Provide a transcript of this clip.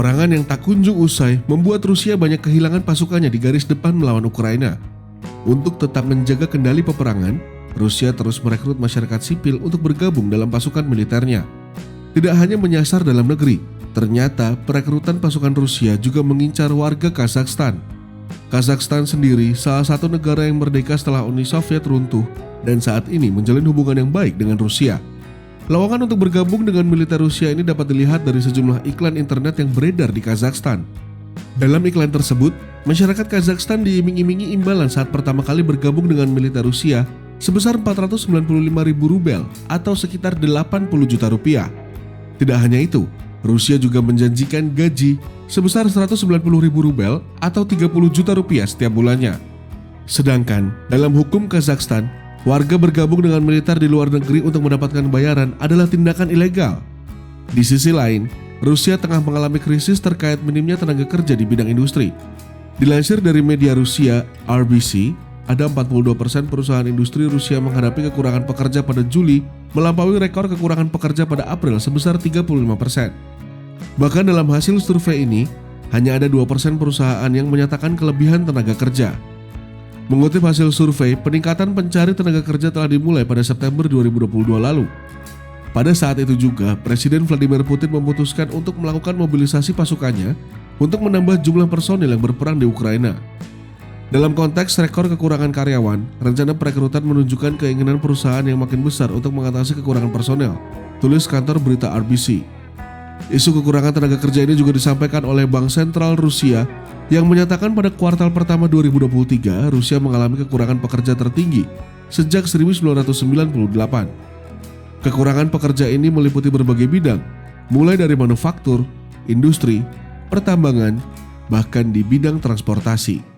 Peperangan yang tak kunjung usai membuat Rusia banyak kehilangan pasukannya di garis depan melawan Ukraina. Untuk tetap menjaga kendali peperangan, Rusia terus merekrut masyarakat sipil untuk bergabung dalam pasukan militernya. Tidak hanya menyasar dalam negeri, ternyata perekrutan pasukan Rusia juga mengincar warga Kazakhstan. Kazakhstan sendiri salah satu negara yang merdeka setelah Uni Soviet runtuh dan saat ini menjalin hubungan yang baik dengan Rusia. Lowongan untuk bergabung dengan militer Rusia ini dapat dilihat dari sejumlah iklan internet yang beredar di Kazakhstan. Dalam iklan tersebut, masyarakat Kazakhstan diiming-imingi imbalan saat pertama kali bergabung dengan militer Rusia sebesar 495.000 rubel atau sekitar 80 juta rupiah. Tidak hanya itu, Rusia juga menjanjikan gaji sebesar 190.000 rubel atau 30 juta rupiah setiap bulannya. Sedangkan dalam hukum Kazakhstan, warga bergabung dengan militer di luar negeri untuk mendapatkan bayaran adalah tindakan ilegal. Di sisi lain, Rusia tengah mengalami krisis terkait minimnya tenaga kerja di bidang industri. Dilansir dari media Rusia, RBC, ada 42% perusahaan industri Rusia menghadapi kekurangan pekerja pada Juli, melampaui rekor kekurangan pekerja pada April sebesar 35%. Bahkan dalam hasil survei ini, hanya ada 2% perusahaan yang menyatakan kelebihan tenaga kerja. Mengutip hasil survei, peningkatan pencari tenaga kerja telah dimulai pada September 2022 lalu. Pada saat itu juga, Presiden Vladimir Putin memutuskan untuk melakukan mobilisasi pasukannya untuk menambah jumlah personil yang berperang di Ukraina. Dalam konteks rekor kekurangan karyawan, rencana perekrutan menunjukkan keinginan perusahaan yang makin besar untuk mengatasi kekurangan personel, tulis kantor berita RBC. Isu kekurangan tenaga kerja ini juga disampaikan oleh Bank Sentral Rusia yang menyatakan pada kuartal pertama 2023 Rusia mengalami kekurangan pekerja tertinggi sejak 1998. Kekurangan pekerja ini meliputi berbagai bidang, mulai dari manufaktur, industri, pertambangan, bahkan di bidang transportasi.